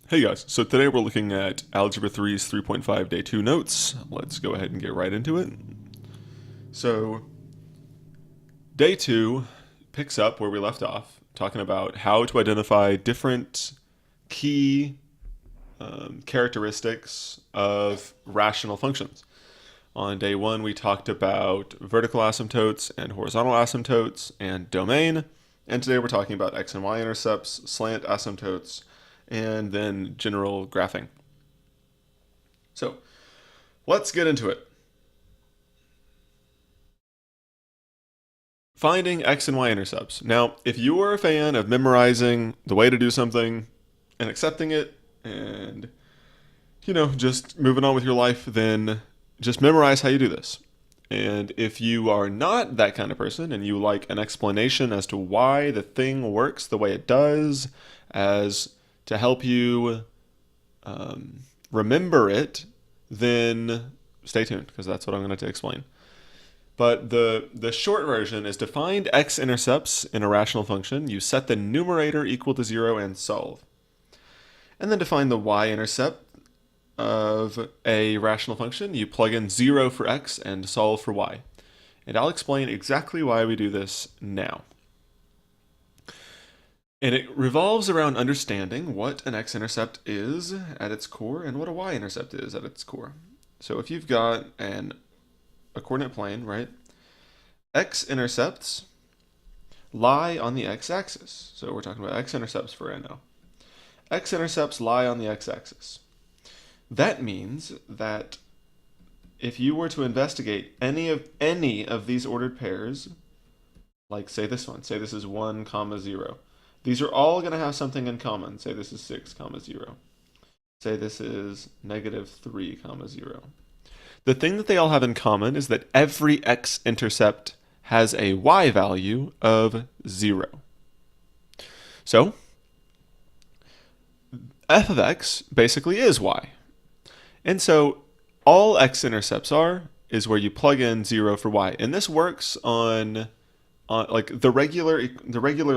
Hey guys, so today we're looking at Algebra 3's 3.5 Day 2 notes. Let's go ahead and get right into it. So, Day 2 picks up where we left off, talking about how to identify different key characteristics of rational functions. On Day 1, we talked about vertical asymptotes and horizontal asymptotes and domain. And today we're talking about x and y intercepts, slant asymptotes, and then general graphing. So let's get into it. Finding x and y intercepts. Now, if you are a fan of memorizing the way to do something and accepting it and, just moving on with your life, then just memorize how you do this. And if you are not that kind of person and you like an explanation as to why the thing works the way it does, as to help you remember it, then stay tuned because that's what I'm going to explain. But the short version is to find x-intercepts in a rational function, you set the numerator equal to 0 and solve. And then to find the y-intercept of a rational function, you plug in 0 for x and solve for y. And I'll explain exactly why we do this now. And it revolves around understanding what an x-intercept is at its core and what a y-intercept is at its core. So if you've got a coordinate plane, right, x-intercepts lie on the x-axis. So we're talking about x-intercepts for right now. X-intercepts lie on the x-axis. That means that if you were to investigate any of these ordered pairs, like say this one, say this is 1, 0, these are all going to have something in common. Say this is 6, 0. Say this is -3, 0. The thing that they all have in common is that every x-intercept has a y value of 0. So, f of x basically is y. And so, all x-intercepts is where you plug in 0 for y. And this works on like the regular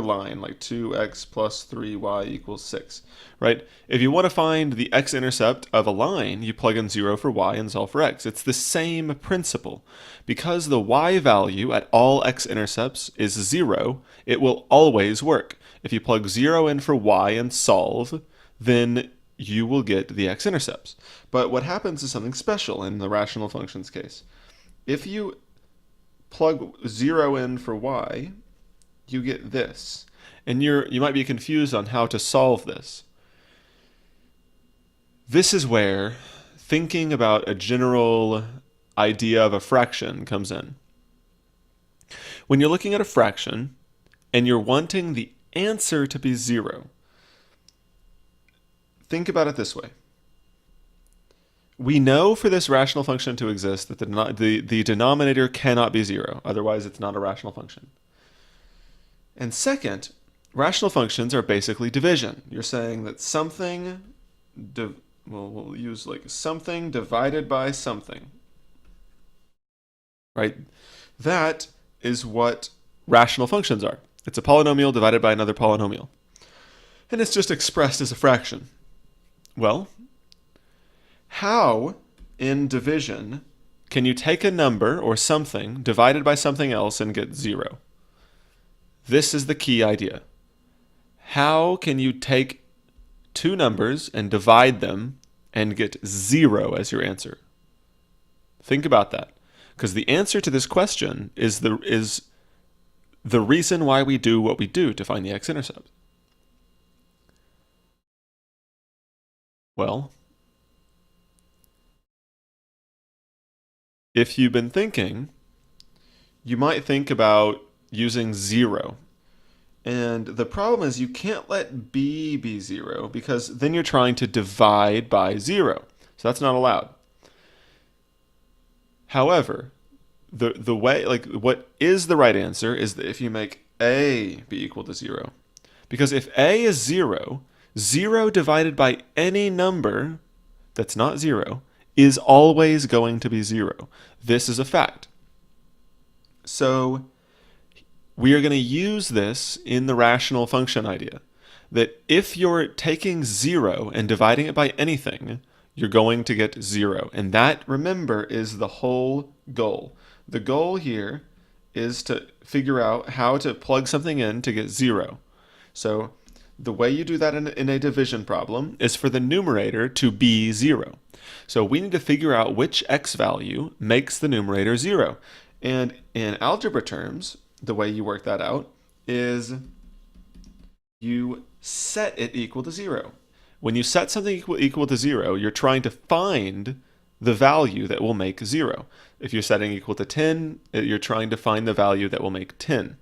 line, like 2x plus 3y equals 6, right? If you want to find the x-intercept of a line, you plug in 0 for y and solve for x. It's the same principle. Because the y value at all x-intercepts is 0, it will always work. If you plug 0 in for y and solve, then you will get the x-intercepts. But what happens is something special in the rational functions case. If you plug 0 in for y, you get this. And you might be confused on how to solve this. This is where thinking about a general idea of a fraction comes in. When you're looking at a fraction and you're wanting the answer to be 0, think about it this way. We know for this rational function to exist that the denominator cannot be 0, otherwise it's not a rational function. And second, rational functions are basically division. You're saying that something, we'll use like something divided by something, right? That is what rational functions are. It's a polynomial divided by another polynomial. And it's just expressed as a fraction. Well, how in division can you take a number or something divided by something else and get 0? This is the key idea. How can you take two numbers and divide them and get 0 as your answer? Think about that, because the answer to this question is the reason why we do what we do to find the x-intercept. Well, if you've been thinking, you might think about using 0. And the problem is you can't let b be 0 because then you're trying to divide by 0. So that's not allowed. However, the way, like what is the right answer is that if you make a be equal to 0. Because if a is 0, 0 divided by any number that's not 0 is always going to be 0. This is a fact. So we are going to use this in the rational function idea. that if you're taking 0 and dividing it by anything, you're going to get 0. And that, remember, is the whole goal. The goal here is to figure out how to plug something in to get 0. So the way you do that in a division problem is for the numerator to be 0. So we need to figure out which x value makes the numerator 0. And in algebra terms, the way you work that out is you set it equal to 0. When you set something equal to 0, you're trying to find the value that will make 0. If you're setting equal to 10, you're trying to find the value that will make 10.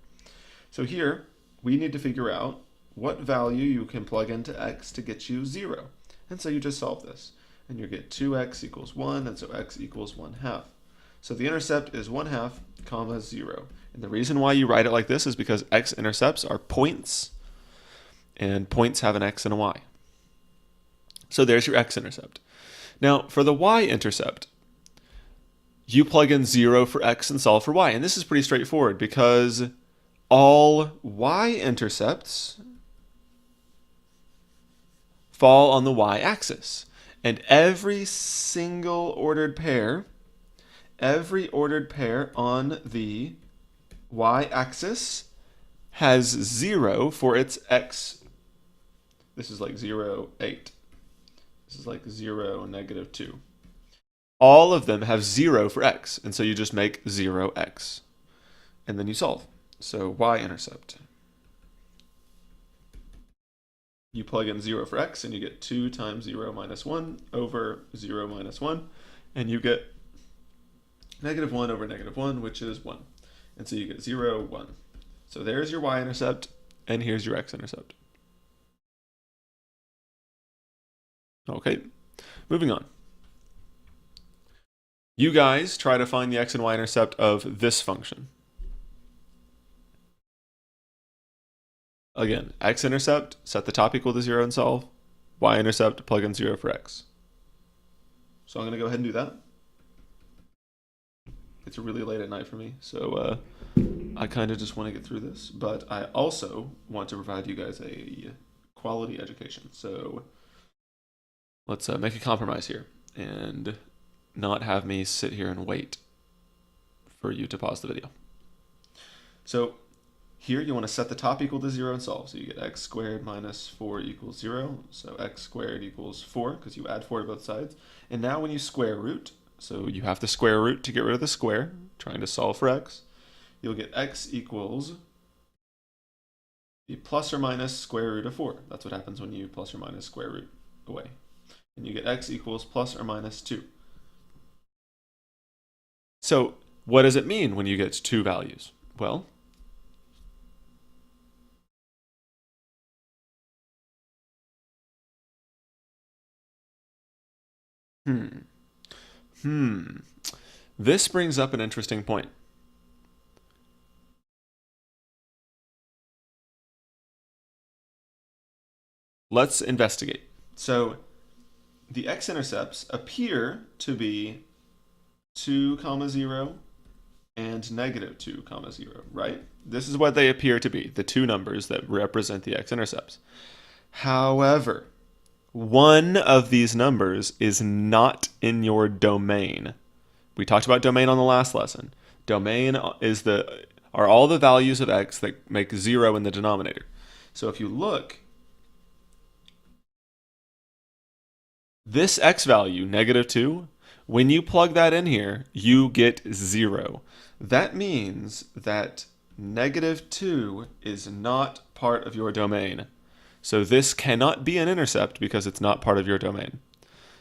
So here, we need to figure out what value you can plug into x to get you 0. And so you just solve this. And you get 2x equals 1, and so x equals 1/2. So the intercept is 1/2, comma 0. And the reason why you write it like this is because x-intercepts are points, and points have an x and a y. So there's your x-intercept. Now, for the y-intercept, you plug in 0 for x and solve for y. And this is pretty straightforward because all y-intercepts fall on the y-axis. And every single ordered pair on the y-axis has 0 for its x. This is like 0, 8. This is like 0, -2. All of them have 0 for x, and so you just make 0x. And then you solve. So y-intercept. You plug in 0 for x, and you get 2 times 0 minus 1 over 0 minus 1, and you get -1 over -1, which is 1. And so you get 0, 1. So there's your y-intercept, and here's your x-intercept. Okay, moving on. You guys try to find the x and y-intercept of this function. Again, x-intercept, set the top equal to 0 and solve. Y-intercept, plug in 0 for x. So I'm going to go ahead and do that. It's really late at night for me, so I kind of just want to get through this. But I also want to provide you guys a quality education. So let's make a compromise here and not have me sit here and wait for you to pause the video. So here you want to set the top equal to 0 and solve. So you get x squared minus 4 equals 0. So x squared equals 4 because you add 4 to both sides. And now when you square root, so you have to square root to get rid of the square, trying to solve for x, you'll get x equals the plus or minus square root of 4. That's what happens when you plus or minus square root away. And you get x equals plus or minus 2. So what does it mean when you get 2 values? Well, this brings up an interesting point. Let's investigate. So the x-intercepts appear to be 2, 0 and -2, 0, right? This is what they appear to be, the two numbers that represent the x-intercepts. However, one of these numbers is not in your domain. We talked about domain on the last lesson. Domain is are all the values of x that make 0 in the denominator. So if you look, this x value, -2, when you plug that in here, you get 0. That means that -2 is not part of your domain. So this cannot be an intercept because it's not part of your domain.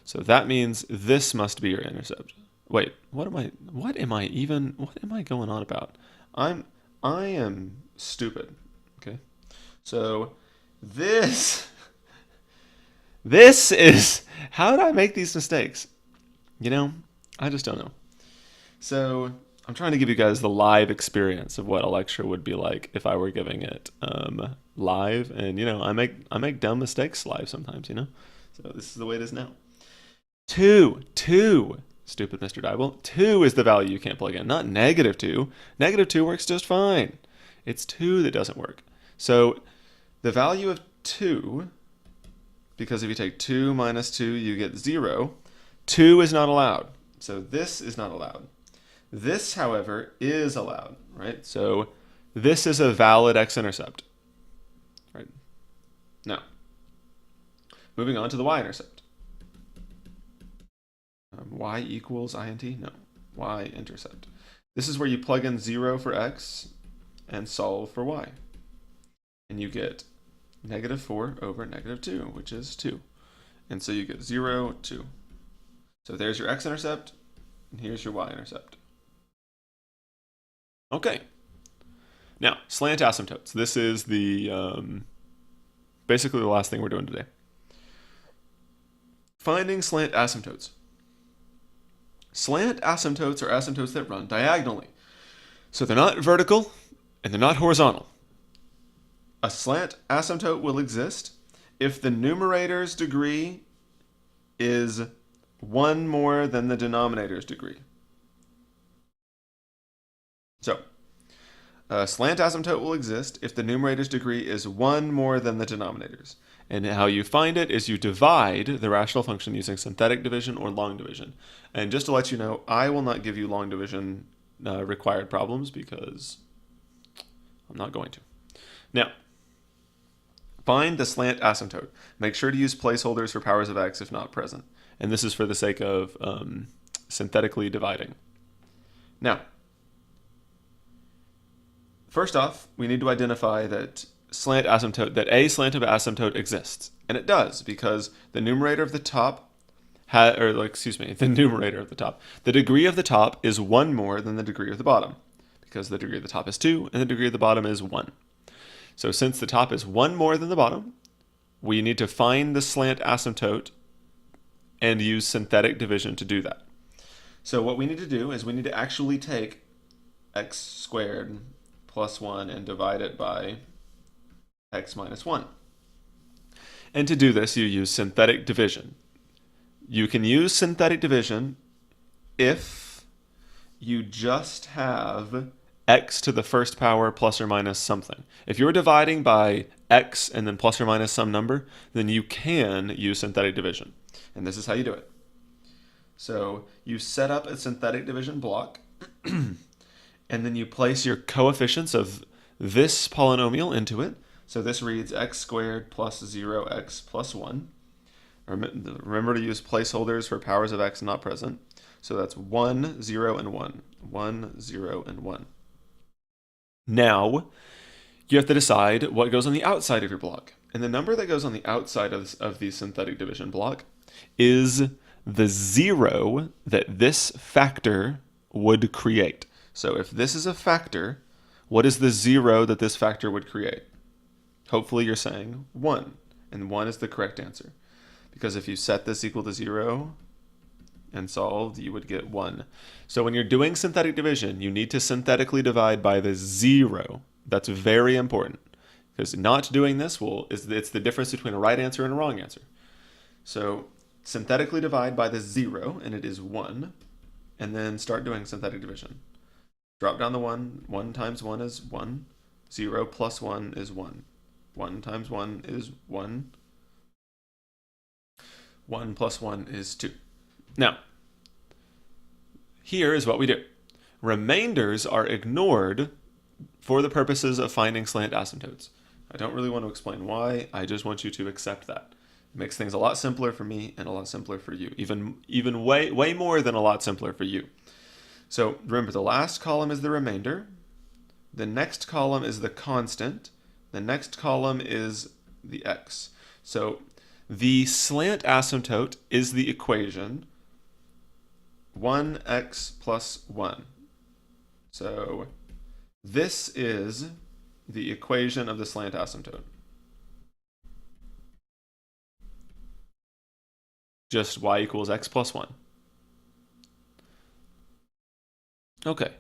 So that means this must be your intercept. Wait, what am I going on about? I am stupid. Okay. So this is, how did I make these mistakes? You know, I just don't know. So I'm trying to give you guys the live experience of what a lecture would be like if I were giving it live. And you know, I make dumb mistakes live sometimes, you know. So this is the way it is now. 2, stupid Mr. Dybel. 2 is the value you can't plug in, not -2. -2 works just fine. It's 2 that doesn't work. So the value of 2, because if you take 2 minus 2, you get 0. 2 is not allowed. So this is not allowed. This, however, is allowed, right? So this is a valid x-intercept, right? Now, moving on to the y-intercept. Y equals int? No, y-intercept. This is where you plug in 0 for x and solve for y. And you get -4 over -2, which is 2. And so you get 0, 2. So there's your x-intercept, and here's your y-intercept. Okay. Now, slant asymptotes. This is the basically the last thing we're doing today. Finding slant asymptotes. Slant asymptotes are asymptotes that run diagonally. So they're not vertical, and they're not horizontal. A slant asymptote will exist if the numerator's degree is 1 more than the denominator's degree. So, a slant asymptote will exist if the numerator's degree is 1 more than the denominator's. And how you find it is you divide the rational function using synthetic division or long division. And just to let you know, I will not give you long division required problems because I'm not going to. Now, find the slant asymptote. Make sure to use placeholders for powers of x if not present. And this is for the sake of synthetically dividing. Now, first off, we need to identify that a slant asymptote exists. And it does, because the numerator of the top, the numerator of the top, the degree of the top is 1 more than the degree of the bottom, because the degree of the top is 2 and the degree of the bottom is 1. So since the top is 1 more than the bottom, we need to find the slant asymptote and use synthetic division to do that. So what we need to do is we need to actually take x squared plus 1 and divide it by x minus 1. And to do this, you use synthetic division. You can use synthetic division if you just have x to the first power plus or minus something. If you're dividing by x and then plus or minus some number, then you can use synthetic division. And this is how you do it. So you set up a synthetic division block, and then you place your coefficients of this polynomial into it. So this reads x squared plus 0x plus 1. Remember to use placeholders for powers of x not present. So that's 1, 0, and 1. 1, 0, and 1. Now, you have to decide what goes on the outside of your block. And the number that goes on the outside of the synthetic division block is the 0 that this factor would create. So if this is a factor, what is the 0 that this factor would create? Hopefully you're saying 1, and 1 is the correct answer. Because if you set this equal to 0 and solved, you would get 1. So when you're doing synthetic division, you need to synthetically divide by the 0. That's very important, because not doing this it's the difference between a right answer and a wrong answer. So synthetically divide by the 0, and it is 1, and then start doing synthetic division. Drop down the 1. 1 times 1 is 1. 0 plus 1 is 1. 1 times 1 is 1. 1 plus 1 is 2. Now, here is what we do. Remainders are ignored for the purposes of finding slant asymptotes. I don't really want to explain why. I just want you to accept that. It makes things a lot simpler for me and a lot simpler for you. Even way more than a lot simpler for you. So remember, the last column is the remainder. The next column is the constant. The next column is the x. So the slant asymptote is the equation 1x plus 1. So this is the equation of the slant asymptote. Just y equals x plus 1. Okay.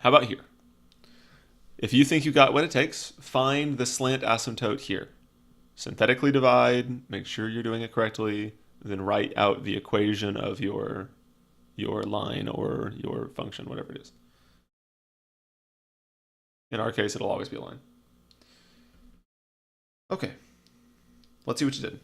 How about here? If you think you got what it takes, find the slant asymptote here. Synthetically divide, make sure you're doing it correctly, then write out the equation of your line or your function, whatever it is. In our case, it'll always be a line. Okay, let's see what you did.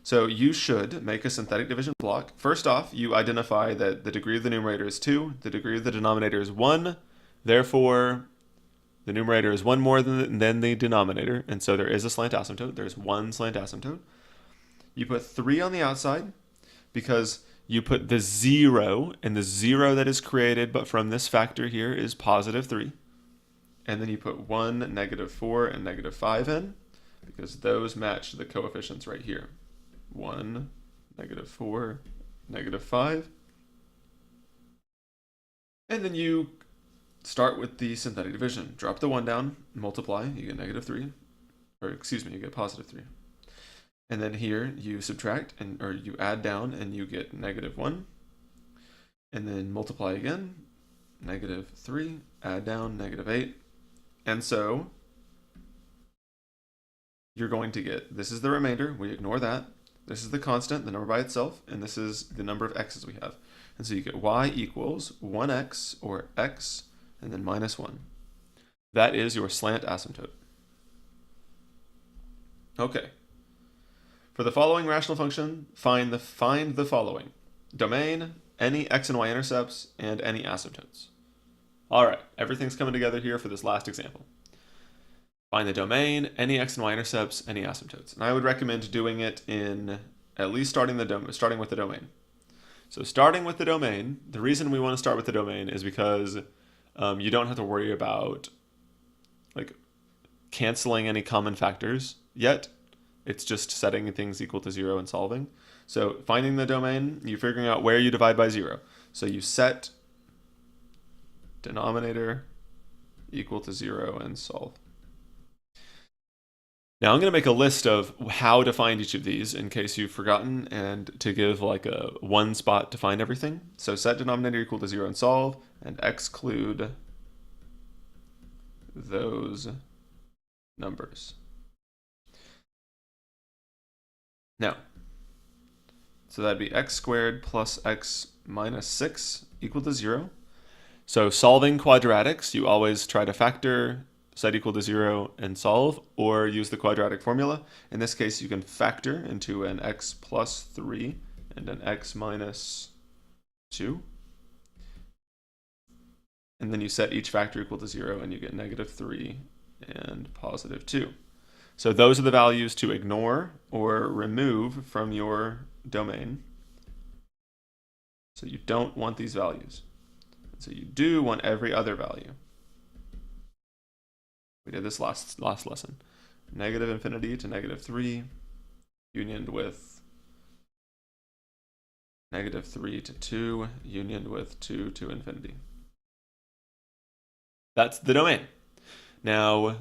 So you should make a synthetic division block. First off, you identify that the degree of the numerator is 2, the degree of the denominator is 1, therefore the numerator is 1 more than the denominator, and so there is a slant asymptote. There's one slant asymptote. You put 3 on the outside because you put the 0, and the 0 that is created but from this factor here is positive 3. And then you put 1, negative 4, and negative 5 in because those match the coefficients right here. 1, negative 4, negative 5. And then you start with the synthetic division. Drop the 1 down, multiply, you get negative 3. Or excuse me, you get positive 3. And then here you subtract, or you add down, and you get negative 1. And then multiply again, negative 3, add down, negative 8. And so you're going to get, this is the remainder, we ignore that. This is the constant, the number by itself, and this is the number of x's we have. And so you get y equals 1x, or x, and then minus 1. That is your slant asymptote. Okay. For the following rational function, find the following. Domain, any x and y intercepts, and any asymptotes. All right, everything's coming together here for this last example. Find the domain, any x and y intercepts, any asymptotes. And I would recommend doing it in at least starting with the domain. So starting with the domain, the reason we want to start with the domain is because you don't have to worry about like canceling any common factors yet. It's just setting things equal to 0 and solving. So finding the domain, you're figuring out where you divide by 0. So you set denominator equal to 0 and solve. Now I'm going to make a list of how to find each of these in case you've forgotten and to give like a one spot to find everything. So set denominator equal to 0 and solve, and exclude those numbers. Now, so that'd be x squared plus x minus 6 equal to 0. So solving quadratics, you always try to factor, set equal to 0, and solve, or use the quadratic formula. In this case, you can factor into an x plus 3 and an x minus 2. And then you set each factor equal to 0, and you get negative 3 and positive 2. So those are the values to ignore or remove from your domain. So you don't want these values. So you do want every other value. We did this last lesson. Negative infinity to negative 3, unioned with negative 3 to 2, unioned with 2 to infinity. That's the domain. Now,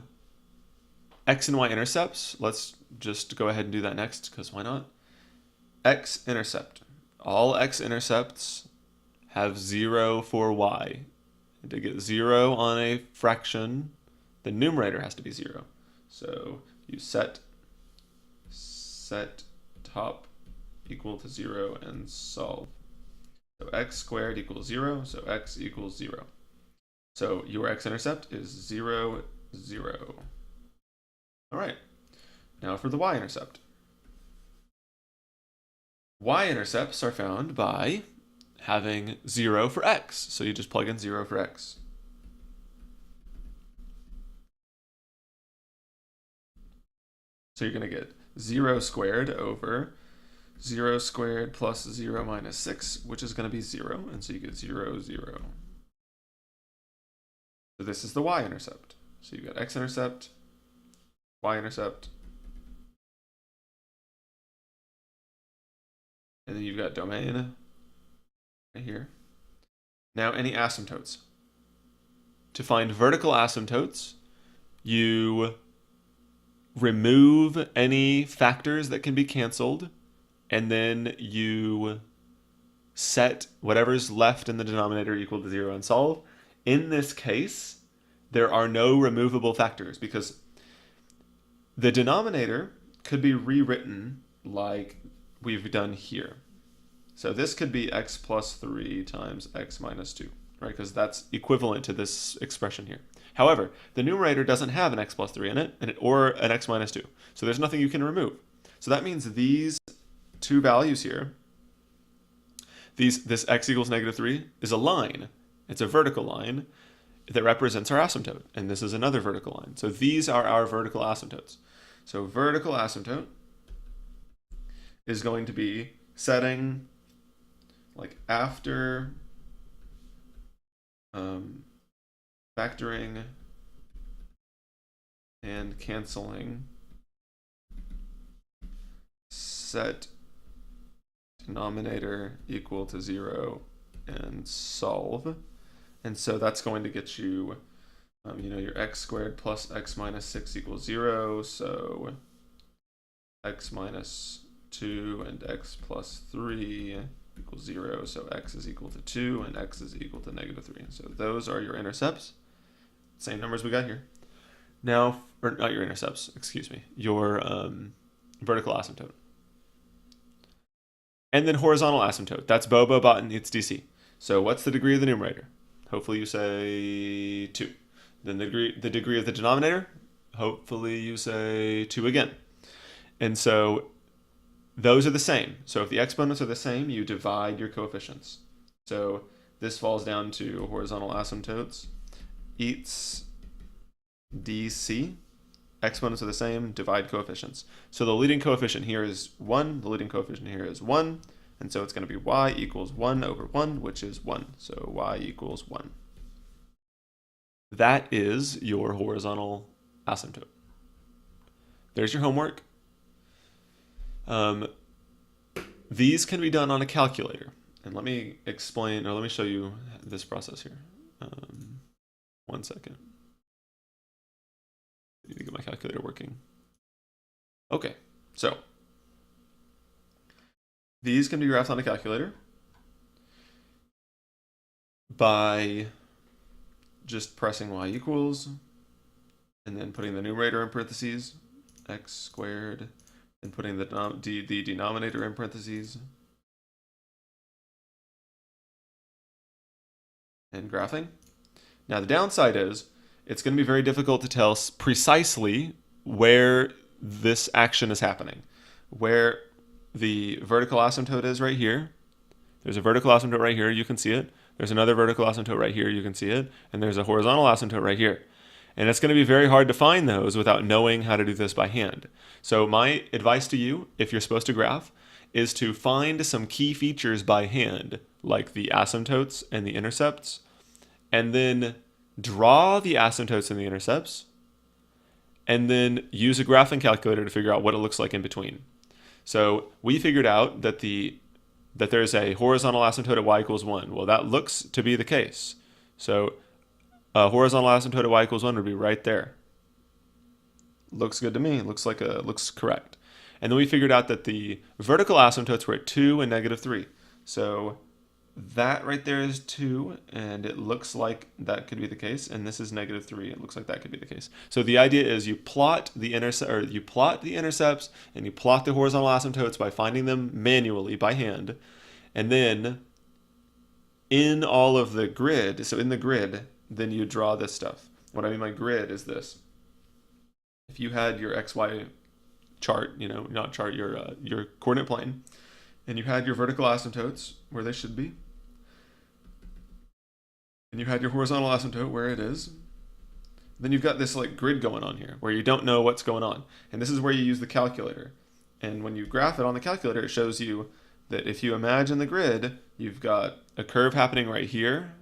x and y intercepts, let's just go ahead and do that next, because why not? X-intercept. All x-intercepts have 0 for y. And to get 0 on a fraction, the numerator has to be 0. So you set top equal to 0 and solve. So x squared equals 0, so x equals 0. So your x-intercept is 0, 0. All right, now for the y-intercept. Y-intercepts are found by having 0 for x. So you just plug in 0 for x. So you're going to get 0 squared over 0 squared plus 0 minus 6, which is going to be 0. And so you get 0, 0. So this is the y-intercept. So you got x-intercept, y-intercept, and then you've got domain right here. Now any asymptotes. To find vertical asymptotes, you remove any factors that can be canceled, and then you set whatever's left in the denominator equal to 0 and solve. In this case, there are no removable factors because the denominator could be rewritten like we've done here. So this could be x plus 3 times x minus 2, right? Because that's equivalent to this expression here. However, the numerator doesn't have an x plus 3 in it, or an x minus 2. So there's nothing you can remove. So that means these two values here, this x equals -3 is a line. It's a vertical line that represents our asymptote. And this is another vertical line. So these are our vertical asymptotes. So vertical asymptote is going to be setting like after factoring and canceling, set denominator equal to 0 and solve. And so that's going to get you, your x squared plus x minus 6 equals 0. So x minus 2 and x plus 3 equals 0. So x is equal to 2 and x is equal to -3. So those are your intercepts. Same numbers we got here. Now, or not your intercepts, excuse me, your vertical asymptote. And then horizontal asymptote. That's Bobo, Botan, it's DC. So what's the degree of the numerator? Hopefully you say 2. Then the degree of the denominator? Hopefully you say 2 again. And so those are the same. So if the exponents are the same, you divide your coefficients. So this falls down to horizontal asymptotes. Eats DC. Exponents are the same, divide coefficients. So the leading coefficient here is 1, the leading coefficient here is 1, and so it's going to be y equals 1 over 1, which is 1. So y equals 1. That is your horizontal asymptote. There's your homework. These can be done on a calculator. And let me explain, or let me show you this process here. 1 second. I need to get my calculator working. Okay, so these can be graphed on a calculator by just pressing y equals and then putting the numerator in parentheses, x squared, and putting the denominator in parentheses, and graphing. Now the downside is it's going to be very difficult to tell precisely where this action is happening. Where the vertical asymptote is right here. There's a vertical asymptote right here, you can see it. There's another vertical asymptote right here, you can see it. And there's a horizontal asymptote right here. And it's going to be very hard to find those without knowing how to do this by hand. So my advice to you, if you're supposed to graph, is to find some key features by hand, like the asymptotes and the intercepts, and then draw the asymptotes and the intercepts, and then use a graphing calculator to figure out what it looks like in between. So we figured out that there's a horizontal asymptote at y equals 1. Well, that looks to be the case. So a horizontal asymptote at y equals 1 would be right there. Looks good to me. Looks correct. And then we figured out that the vertical asymptotes were at 2 and -3. So that right there is 2, and it looks like that could be the case. And this is -3. It looks like that could be the case. So the idea is you plot the intercepts and you plot the horizontal asymptotes by finding them manually by hand, and then in all of the grid. So in the grid, then you draw this stuff. What I mean by grid is this: if you had your XY chart, not chart, your coordinate plane, and you had your vertical asymptotes where they should be, and you had your horizontal asymptote where it is, then you've got this like grid going on here where you don't know what's going on. And this is where you use the calculator. And when you graph it on the calculator, it shows you that if you imagine the grid, you've got a curve happening right here.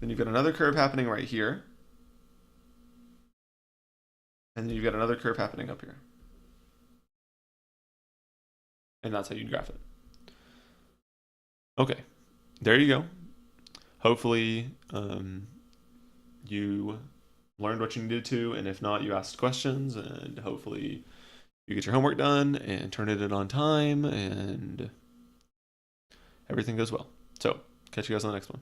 Then you've got another curve happening right here. And then you've got another curve happening up here. And that's how you graph it. Okay, there you go. Hopefully you learned what you needed to, and if not, you asked questions, and hopefully you get your homework done and turn it in on time, and everything goes well. So, catch you guys on the next one.